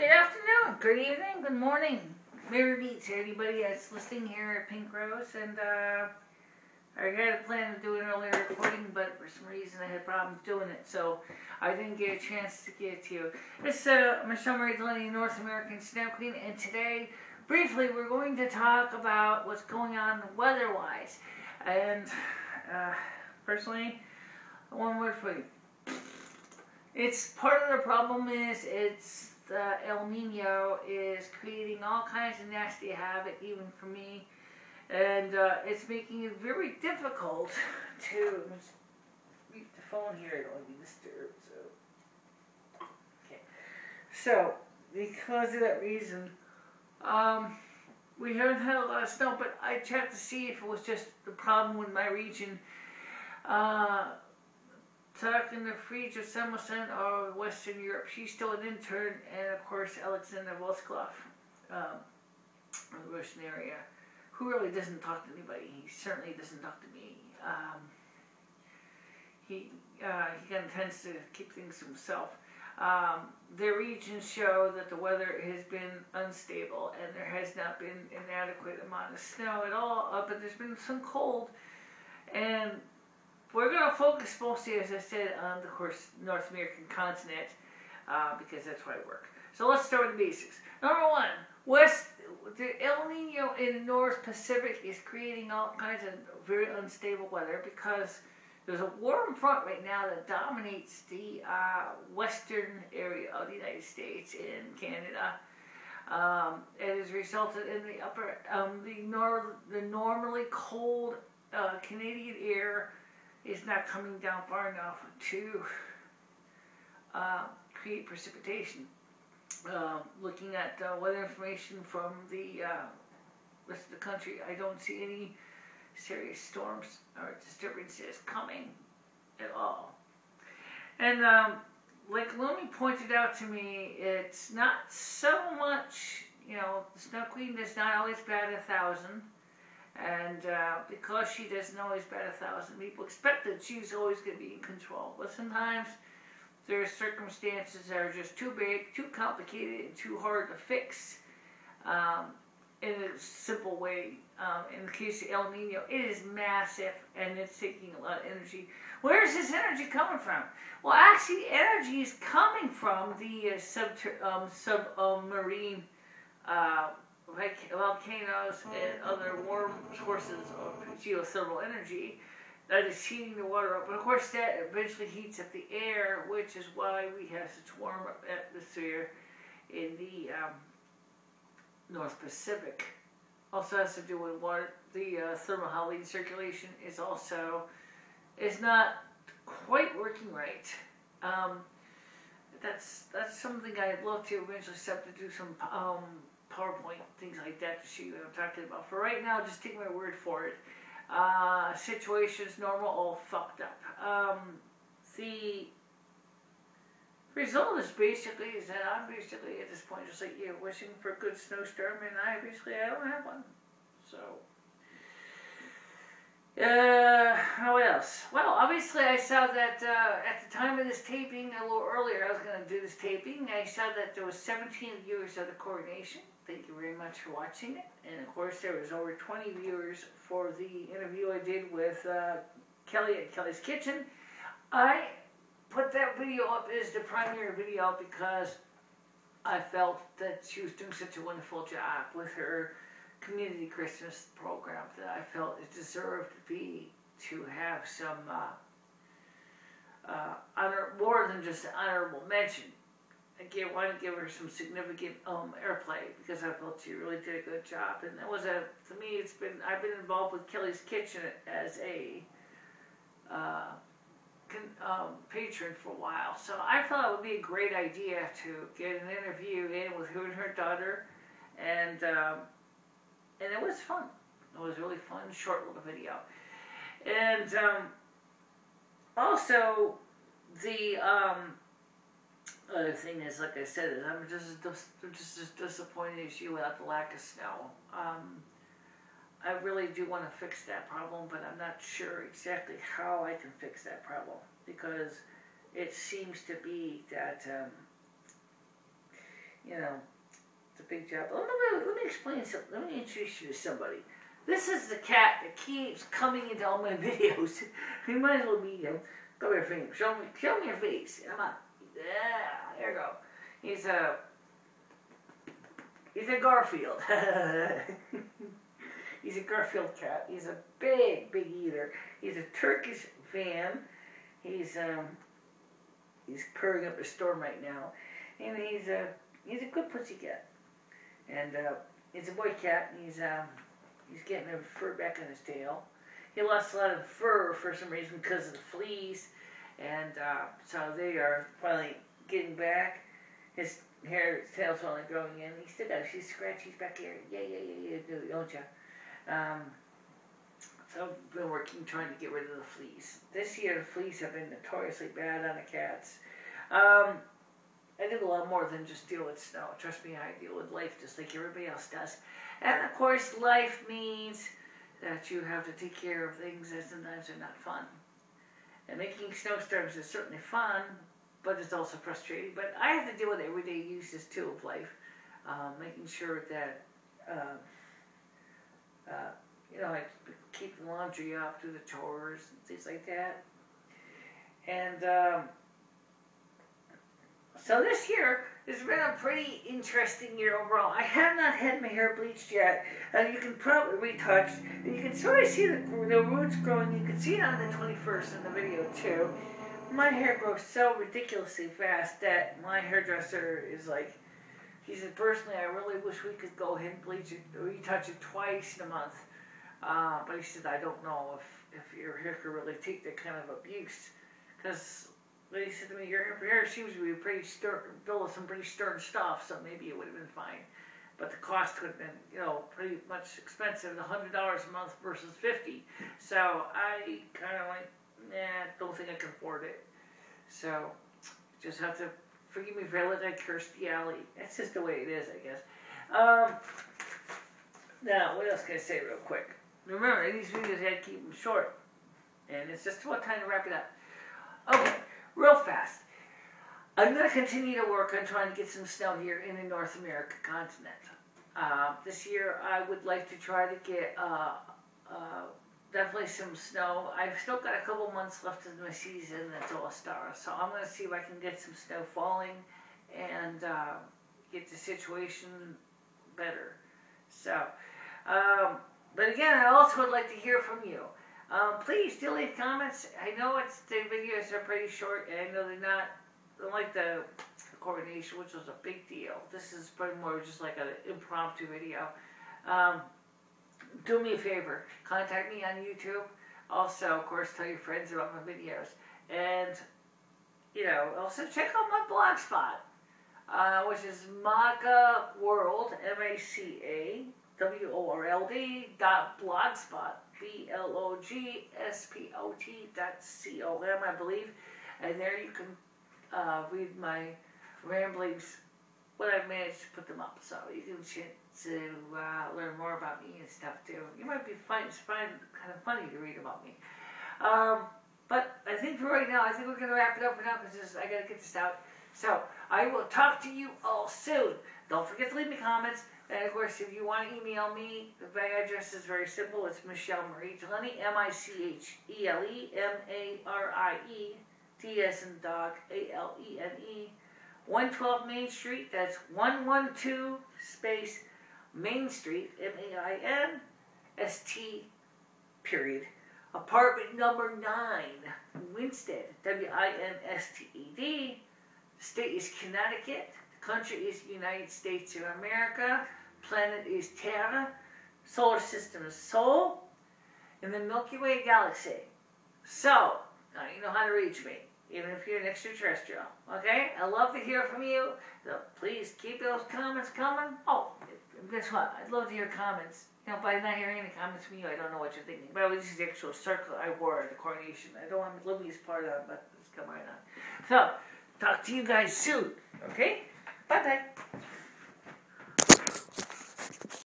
Good afternoon, good evening, good morning. Merry meets anybody that's listening here at Pink Rose, and I had a plan to do an earlier recording, but for some reason I had problems doing it, so I didn't get a chance to get to you. It's MicheleMarieDalene, North American Snow Queen, and today, briefly, we're going to talk about what's going on weather-wise. And personally, one word for you. It's part of the problem is it's the El Nino is creating all kinds of nasty havoc, even for me, and it's making it very difficult to leave the phone here. I don't want to be disturbed. So, okay. So, because of that reason, we haven't had a lot of snow, but I checked to see if it was just the problem with my region. Talking to Friedrich Samuelson of Western Europe, she's still an intern, and of course Alexander Voskov, in the Russian area, who really doesn't talk to anybody. He certainly doesn't talk to me. He kind of tends to keep things to himself. Their regions show that the weather has been unstable, and there has not been an adequate amount of snow at all, but there's been some cold, and we're going to focus mostly, as I said, on the course North American continent, because that's where I work. So let's start with the basics. Number one, the El Nino in the North Pacific is creating all kinds of very unstable weather because there's a warm front right now that dominates the western area of the United States and Canada. It has resulted in the upper, the normally cold Canadian air is not coming down far enough to create precipitation. Looking at weather information from the rest of the country, I don't see any serious storms or disturbances coming at all. And like Lumi pointed out to me, it's not so much, the Snow Queen does not always bat 1,000. And because she doesn't always bat 1,000, people expect that she's always going to be in control. But sometimes there are circumstances that are just too big, too complicated, and too hard to fix in a simple way. In the case of El Nino, it is massive, and it's taking a lot of energy. Where is this energy coming from? Well, actually, energy is coming from the submarine volcanoes and other warm sources of geothermal energy that is heating the water up. But of course that eventually heats up the air, which is why we have such warm atmosphere in the North Pacific. Also has to do with water. The thermohaline circulation is not quite working right. That's something I'd love to eventually start to do some PowerPoint, things like that to show you what I'm talking about. For right now, just take my word for it. Situation's normal, all fucked up. The result is basically that I'm basically at this point just like you, wishing for a good snowstorm, and I don't have one. So, what else? Well, obviously I saw that at the time of this taping, a little earlier, I was going to do this taping, I saw that there was 17 viewers of the coronation. Thank you very much for watching it. And of course, there was over 20 viewers for the interview I did with Kelly at Kelly's Kitchen. I put that video up as the primary video because I felt that she was doing such a wonderful job with her community Christmas program that I felt it deserved to have some honor, more than just an honorable mention. I want to give her some significant airplay because I felt she really did a good job. And that was to me, I've been involved with Kelly's Kitchen as a patron for a while. So I thought it would be a great idea to get an interview in with her and her daughter. And it was fun. It was really fun, short little video. And also, the other thing is, like I said, is I'm just as disappointed as you without the lack of snow. I really do want to fix that problem, but I'm not sure exactly how I can fix that problem because it seems to be that you know, it's a big job. Let me explain something. Let me introduce you to somebody. This is the cat that keeps coming into all my videos. You might as well meet him. Come here, Fame. Show me your face. Come on. Yeah, there you go. He's a Garfield. He's a Garfield cat. He's a big eater. He's a Turkish van. He's purring up a storm right now, and he's a good pussy cat. And he's a boy cat. And he's getting the fur back on his tail. He lost a lot of fur for some reason because of the fleas, and so they are finally getting back. His tail's finally growing in. He's still got a few scratches back here. Yeah, don't ya? So I've been working trying to get rid of the fleas. This year the fleas have been notoriously bad on the cats. I do a lot more than just deal with snow. Trust me, I deal with life just like everybody else does. And of course, life means that you have to take care of things that sometimes are not fun. And making snowstorms is certainly fun, but it's also frustrating. But I have to deal with everyday uses too of life, making sure that I keep the laundry up, do the chores, and things like that. And so this year has been a pretty interesting year overall. I have not had my hair bleached yet, and you can probably retouch. You can sort of see the roots growing. You can see it on the 21st in the video too. My hair grows so ridiculously fast that my hairdresser is like, he said, personally, I really wish we could go ahead and bleach it, retouch it twice in a month. But he said, I don't know if your hair could really take that kind of abuse. Because he said to me, your hair seems to be pretty built with some pretty stern stuff, so maybe it would have been fine. But the cost would have been, pretty much expensive, $100 a month versus $50. So I kind of like, don't think I can afford it. So just have to forgive me if I look like Kirstie Alley. That's just the way it is, I guess. Now, what else can I say real quick? Remember, these videos I had to keep them short. And it's just about time to wrap it up. Okay, real fast. I'm going to continue to work on trying to get some snow here in the North America continent. This year, I would like to try to get definitely some snow. I've still got a couple months left in my season until a star. So I'm going to see if I can get some snow falling and get the situation better. So, but again, I also would like to hear from you. Please do leave comments. I know the videos are pretty short, and I know they're not like the coronation, which was a big deal. This is probably more just like an impromptu video. Do me a favor, contact me on YouTube. Also, of course, tell your friends about my videos. And, also check out my blog spot, which is Maca World, MacaWorld.blogspot, blogspot.com, I believe. And there you can read my ramblings when I've managed to put them up. So you can learn more about me and stuff too. You might find kind of funny to read about me. But I think for right now, I think we're going to wrap it up for now because I got to get this out. So I will talk to you all soon. Don't forget to leave me comments. And of course, if you want to email me, my address is very simple. It's MicheleMarieDalene, MicheleMarie, as in dog, ALENE, 112 Main Street. That's 112 space Main Street, MAINST, period. Apartment number 9, Winsted, WINSTED. The state is Connecticut. The country is United States of America. Planet is Terra. Solar system is Sol. In the Milky Way galaxy. So, now you know how to reach me, even if you're an extraterrestrial. Okay? I love to hear from you. So please keep those comments coming. Oh, guess what? I'd love to hear comments. By not hearing any comments from you, I don't know what you're thinking. But this is the actual circle I wore at the coronation. I don't want Libby's part of it, but it's come right on. So, talk to you guys soon. Okay? Bye-bye.